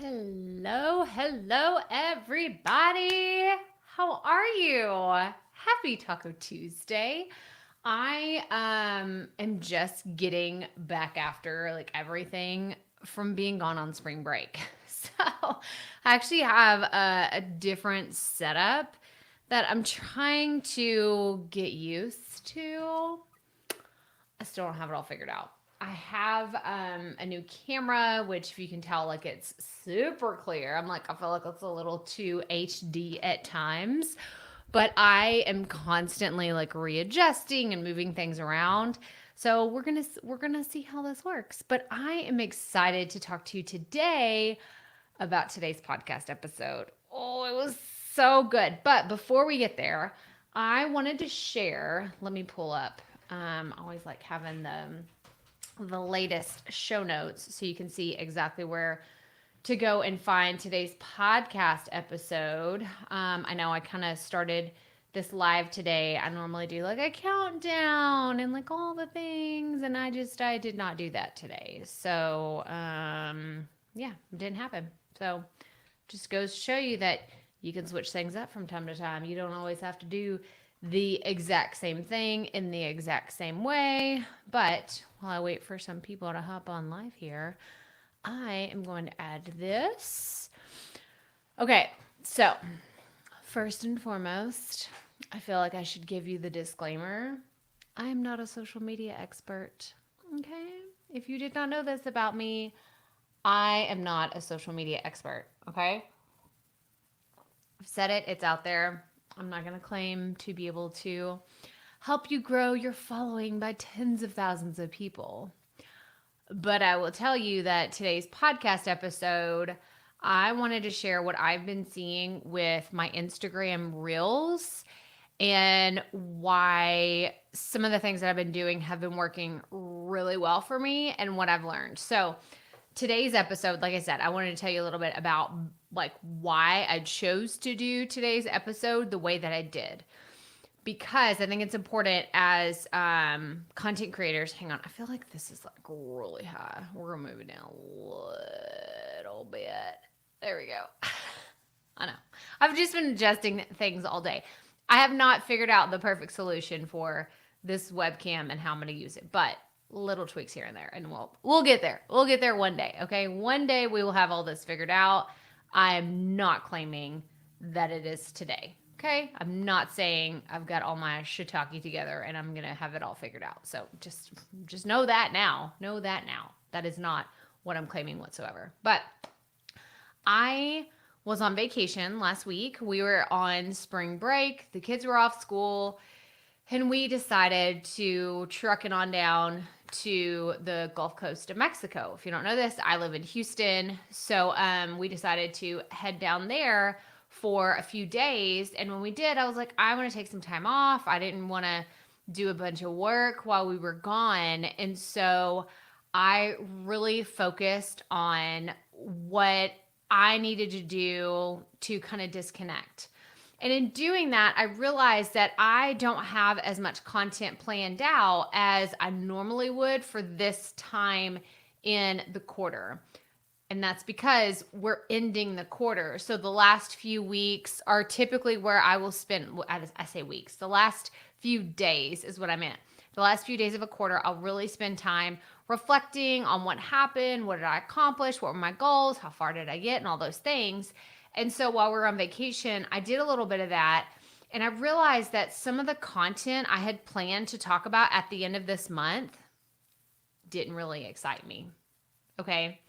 Hello, everybody. How are you? Happy Taco Tuesday. I am just getting back after like everything from being gone on spring break. So I actually have a different setup that I'm trying to get used to. I still don't have it all figured out. I have a new camera, which if you can tell, like it's super clear. I feel like it's a little too HD at times, but I am constantly like readjusting and moving things around. So we're gonna see how this works. But I am excited to talk to you today about today's podcast episode. Oh, it was so good. But before we get there, I wanted to share. Let me pull up. I always like having the latest show notes so you can see exactly where to go and find today's podcast episode. I know I kind of started this live today. I normally do like a countdown and like all the things, and I did not do that today. So yeah, it didn't happen. So just goes to show you that you can switch things up from time to time. You don't always have to do the exact same thing in the exact same way. But while I wait for some people to hop on live here, I am going to add this. Okay, so first and foremost, I feel like I should give you the disclaimer. I am not a social media expert. Okay? If you did not know this about me, I am not a social media expert. Okay? I've said it, it's out there. I'm not going to claim to be able to help you grow your following by tens of thousands of people. But I will tell you that today's podcast episode, I wanted to share what I've been seeing with my Instagram Reels and why some of the things that I've been doing have been working really well for me and what I've learned. So, today's episode, like I said, I wanted to tell you a little bit about like why I chose to do today's episode the way that I did. Because I think it's important as content creators. Hang on, I feel like this is like really high. We're gonna move it down a little bit. There we go. I know. I've just been adjusting things all day. I have not figured out the perfect solution for this webcam and how I'm gonna use it, but little tweaks here and there, and we'll get there. We'll get there one day. Okay, one day we will have all this figured out. I am not claiming that it is today. Okay, I'm not saying I've got all my shiitake together and I'm gonna have it all figured out. So just know that now. Know that now. That is not what I'm claiming whatsoever. But I was on vacation last week. We were on spring break. The kids were off school. And we decided to truck it on down to the Gulf Coast of Mexico. If you don't know this, I live in Houston. So we decided to head down there for a few days. And when we did, I was like, I want to take some time off. I didn't want to do a bunch of work while we were gone. And so I really focused on what I needed to do to kind of disconnect. And in doing that, I realized that I don't have as much content planned out as I normally would for this time in the quarter. And that's because we're ending the quarter. So the last few weeks are typically where I will spend, I say weeks, the last few days is what I meant. The last few days of a quarter, I'll really spend time reflecting on what happened, what did I accomplish, what were my goals, how far did I get, and all those things. And so while we were on vacation, I did a little bit of that. And I realized that some of the content I had planned to talk about at the end of this month didn't really excite me. Okay.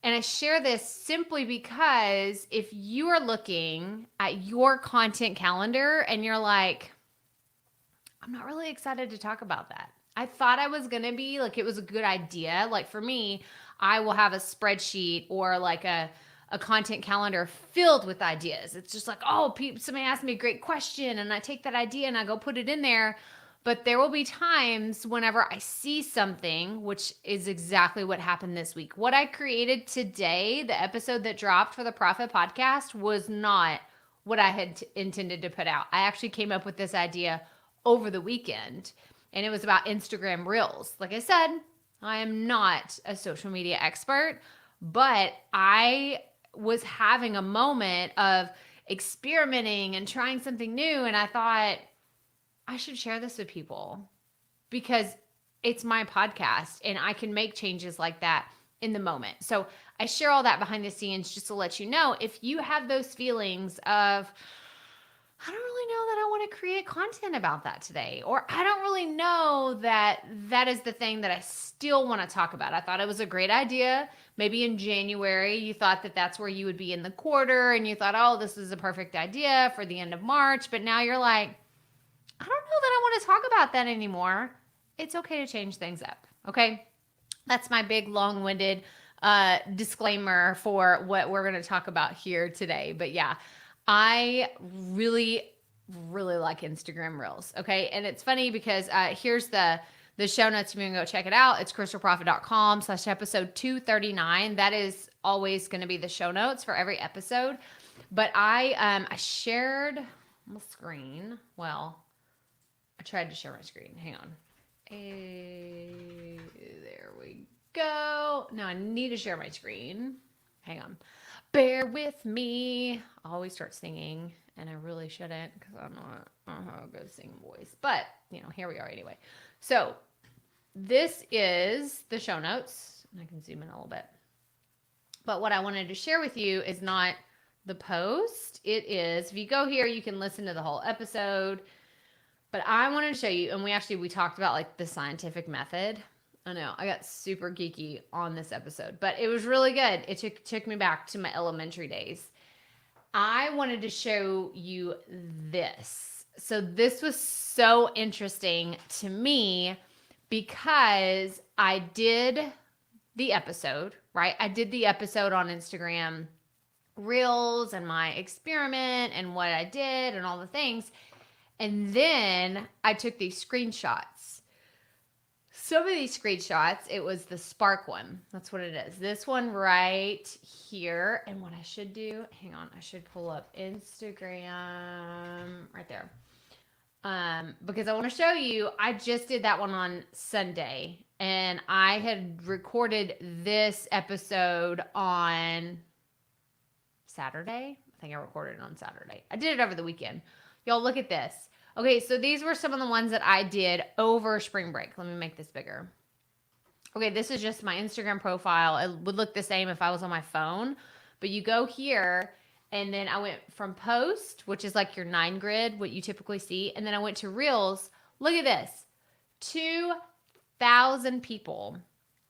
And I share this simply because if you are looking at your content calendar and you're like, I'm not really excited to talk about that. I thought I was going to be like, it was a good idea. Like for me, I will have a spreadsheet or like a content calendar filled with ideas. It's just like, oh, somebody asked me a great question and I take that idea and I go put it in there. But there will be times whenever I see something, which is exactly what happened this week. What I created today, the episode that dropped for the Profit Podcast, was not what I had intended to put out. I actually came up with this idea over the weekend, and it was about Instagram Reels. Like I said, I am not a social media expert, But I was having a moment of experimenting and trying something new. And I thought, I should share this with people because it's my podcast and I can make changes like that in the moment. So I share all that behind the scenes just to let you know if you have those feelings of, I don't really know that I want to create content about that today, or I don't really know that that is the thing that I still want to talk about. I thought it was a great idea. Maybe in January, you thought that that's where you would be in the quarter and you thought, oh, this is a perfect idea for the end of March. But now you're like, I don't know that I want to talk about that anymore. It's okay to change things up. Okay. That's my big long-winded disclaimer for what we're going to talk about here today. But yeah, I really, really like Instagram Reels. Okay. And it's funny because here's the show notes. If you can go check it out, it's crystalprofit.com/episode 239. That is always going to be the show notes for every episode. But I shared my screen. Well, I tried to share my screen. Hang on. There we go. Now I need to share my screen. Hang on. Bear with me. I always start singing, and I really shouldn't because I'm not a good singing voice. But, here we are anyway. So this is the show notes. I can zoom in a little bit. But what I wanted to share with you is not the post. It is, if you go here, you can listen to the whole episode. But I wanted to show you, and we talked about like the scientific method. I know I got super geeky on this episode, but it was really good. It took me back to my elementary days. I wanted to show you this. So this was so interesting to me because I did the episode, right? I did the episode on Instagram Reels and my experiment and what I did and all the things. And then I took these screenshots. Some of these screenshots, it was the Spark one. That's what it is. This one right here. And what I should do, hang on, I should pull up Instagram right there. Because I want to show you, I just did that one on Sunday. And I had recorded this episode on Saturday. I think I recorded it on Saturday. I did it over the weekend. Y'all, look at this. Okay, so these were some of the ones that I did over spring break. Let me make this bigger. Okay, this is just my Instagram profile. It would look the same if I was on my phone. But you go here, and then I went from post, which is like your 9 grid, what you typically see. And then I went to Reels. Look at this. 2,000 people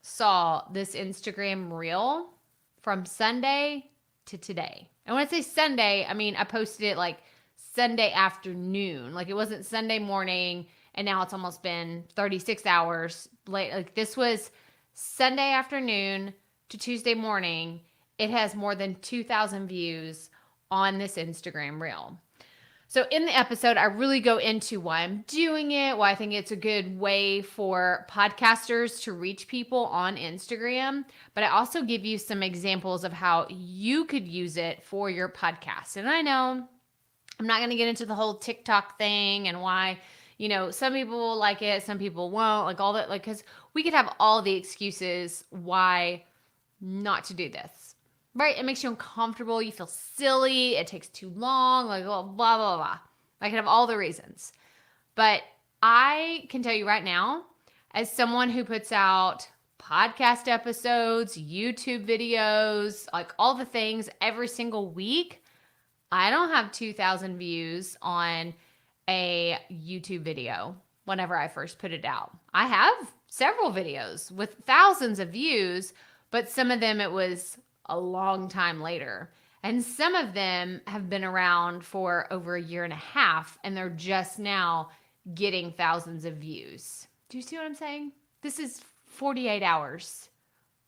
saw this Instagram Reel from Sunday to today. And when I say Sunday, I mean I posted it like Sunday afternoon. Like it wasn't Sunday morning and now it's almost been 36 hours late. Like this was Sunday afternoon to Tuesday morning. It has more than 2,000 views on this Instagram Reel. So in the episode, I really go into why I'm doing it, why I think it's a good way for podcasters to reach people on Instagram. But I also give you some examples of how you could use it for your podcast. And I know I'm not going to get into the whole TikTok thing and why, some people will like it, some people won't, like all that, like, because we could have all the excuses why not to do this, right? It makes you uncomfortable. You feel silly. It takes too long, like, blah, blah, blah, blah. I could have all the reasons. But I can tell you right now, as someone who puts out podcast episodes, YouTube videos, like all the things every single week, I don't have 2,000 views on a YouTube video whenever I first put it out. I have several videos with thousands of views, but some of them it was a long time later. And some of them have been around for over a year and a half, and they're just now getting thousands of views. Do you see what I'm saying? This is 48 hours.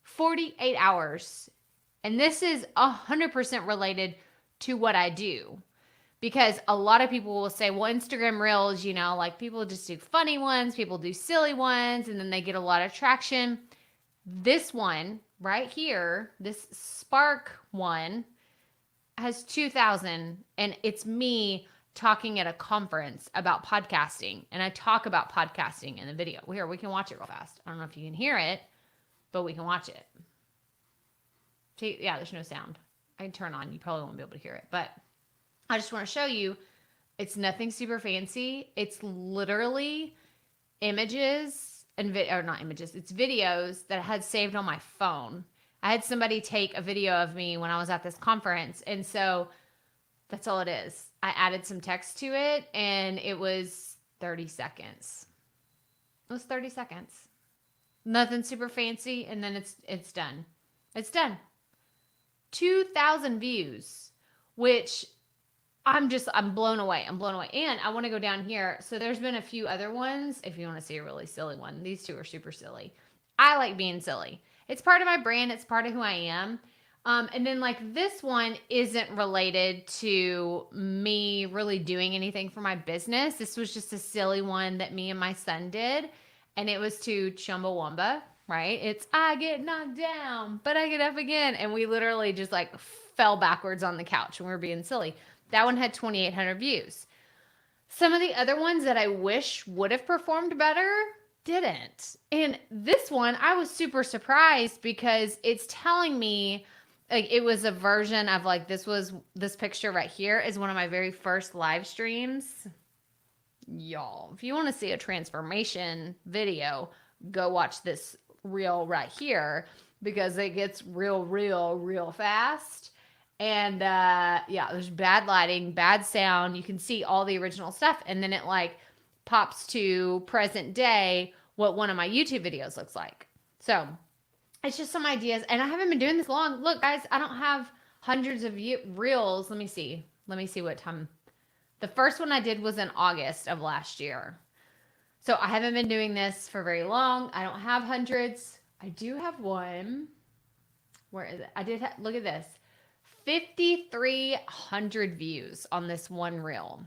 48 hours. And this is 100% related to what I do. Because a lot of people will say, well, Instagram Reels, like people just do funny ones, people do silly ones, and then they get a lot of traction. This one right here, this Spark one, has 2,000, and it's me talking at a conference about podcasting. And I talk about podcasting in the video. Here, we can watch it real fast. I don't know if you can hear it, but we can watch it. See, yeah, there's no sound. I can turn on. You probably won't be able to hear it. But I just want to show you it's nothing super fancy. It's literally images and or not images. It's videos that I had saved on my phone. I had somebody take a video of me when I was at this conference. And so that's all it is. I added some text to it and it was 30 seconds. It was 30 seconds. Nothing super fancy. And then it's done. It's done. 2,000 views, which I'm blown away. I'm blown away. And I want to go down here. So there's been a few other ones. If you want to see a really silly one, these two are super silly. I like being silly. It's part of my brand. It's part of who I am. And then like this one isn't related to me really doing anything for my business. This was just a silly one that me and my son did. And it was to Chumbawamba, right? It's, I get knocked down, but I get up again. And we literally just like fell backwards on the couch and we were being silly. That one had 2,800 views. Some of the other ones that I wish would have performed better didn't. And this one, I was super surprised because it's telling me like it was a version of like this picture right here is one of my very first live streams. Y'all, if you want to see a transformation video, go watch this reel right here because it gets real fast. And yeah, there's bad lighting, bad sound. You can see all the original stuff. And then it like pops to present day what one of my YouTube videos looks like. So it's just some ideas. And I haven't been doing this long. Look, guys, I don't have hundreds of reels. Let me see what time. The first one I did was in August of last year. So I haven't been doing this for very long. I don't have hundreds. I do have one. Where is it? Look at this. 5,300 views on this one reel.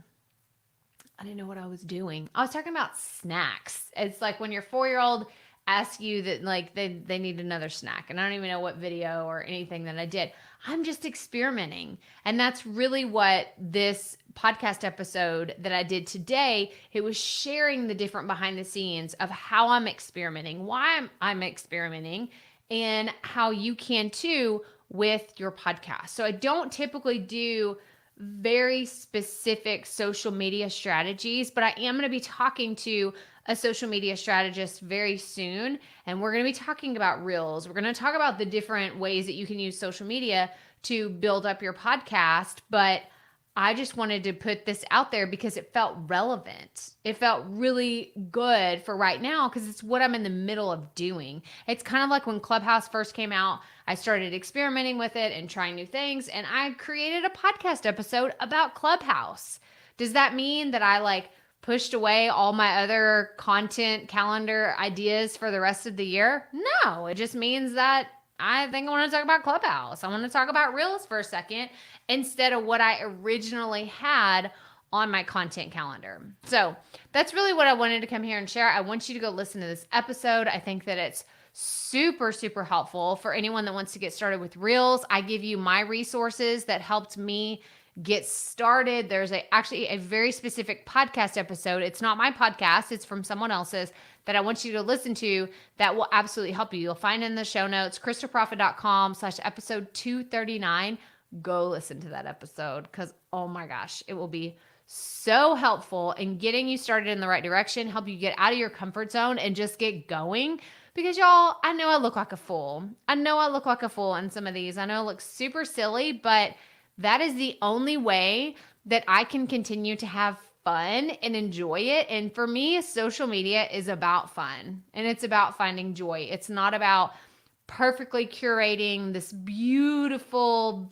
I didn't know what I was doing. I was talking about snacks. It's like when your 4-year-old asks you that like they need another snack. And I don't even know what video or anything that I did. I'm just experimenting. And that's really what this podcast episode that I did today, it was sharing the different behind the scenes of how I'm experimenting, why I'm experimenting, and how you can too with your podcast. So I don't typically do very specific social media strategies, but I am going to be talking to a social media strategist very soon. And we're going to be talking about reels. We're going to talk about the different ways that you can use social media to build up your podcast. But I just wanted to put this out there because it felt relevant. It felt really good for right now because it's what I'm in the middle of doing. It's kind of like when Clubhouse first came out, I started experimenting with it and trying new things. And I created a podcast episode about Clubhouse. Does that mean that I like pushed away all my other content calendar ideas for the rest of the year? No, it just means that I think I want to talk about Clubhouse. I want to talk about Reels for a second instead of what I originally had on my content calendar. So that's really what I wanted to come here and share. I want you to go listen to this episode. I think that it's super, super helpful for anyone that wants to get started with Reels. I give you my resources that helped me get started. There's actually a very specific podcast episode. It's not my podcast. It's from someone else's that I want you to listen to that will absolutely help you. You'll find in the show notes, kristaprofit.com/episode 239. Go listen to that episode because, oh my gosh, it will be so helpful in getting you started in the right direction, help you get out of your comfort zone and just get going. Because y'all, I know I look like a fool. I know I look like a fool in some of these. I know I look super silly, but that is the only way that I can continue to have fun and enjoy it. And for me, social media is about fun and it's about finding joy. It's not about perfectly curating this beautiful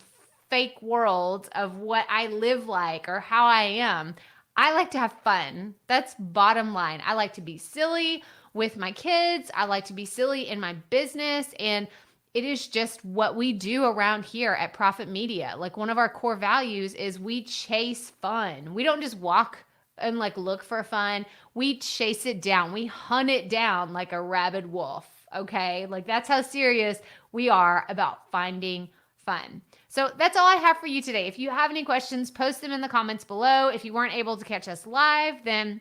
fake world of what I live like or how I am. I like to have fun. That's bottom line. I like to be silly with my kids. I like to be silly in my business. And it is just what we do around here at Profit Media. Like one of our core values is we chase fun. We don't just walk and like look for fun. We chase it down. We hunt it down like a rabid wolf. Okay. Like that's how serious we are about finding fun. So that's all I have for you today. If you have any questions, post them in the comments below. If you weren't able to catch us live, then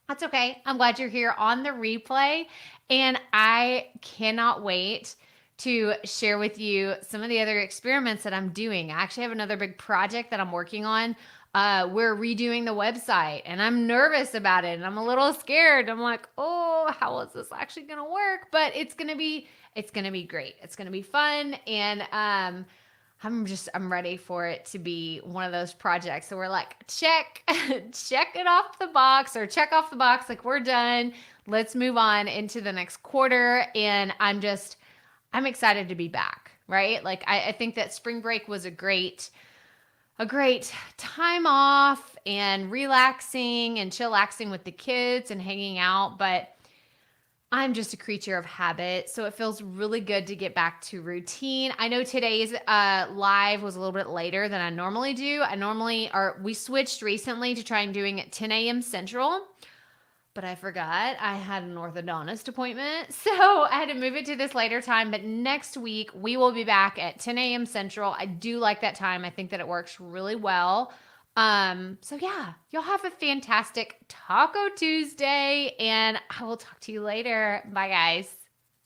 that's okay. I'm glad you're here on the replay. And I cannot wait to share with you some of the other experiments that I'm doing. I actually have another big project that I'm working on. We're redoing the website and I'm nervous about it and I'm a little scared. I'm like, oh, how is this actually going to work? But it's going to be great. It's going to be fun. And, I'm ready for it to be one of those projects. So we're like, check, check it off the box or check off the box. Like we're done. Let's move on into the next quarter. And I'm excited to be back. Right. Like I think that spring break was a great time off and relaxing and chillaxing with the kids and hanging out. But I'm just a creature of habit, so it feels really good to get back to routine. I know today's live was a little bit later than I normally do. We switched recently to try and doing it 10 a.m. Central, but I forgot I had an orthodontist appointment, so I had to move it to this later time. But next week we will be back at 10 a.m. Central. I do like that time. I think that it works really well. So yeah, y'all have a fantastic Taco Tuesday and I will talk to you later. Bye guys.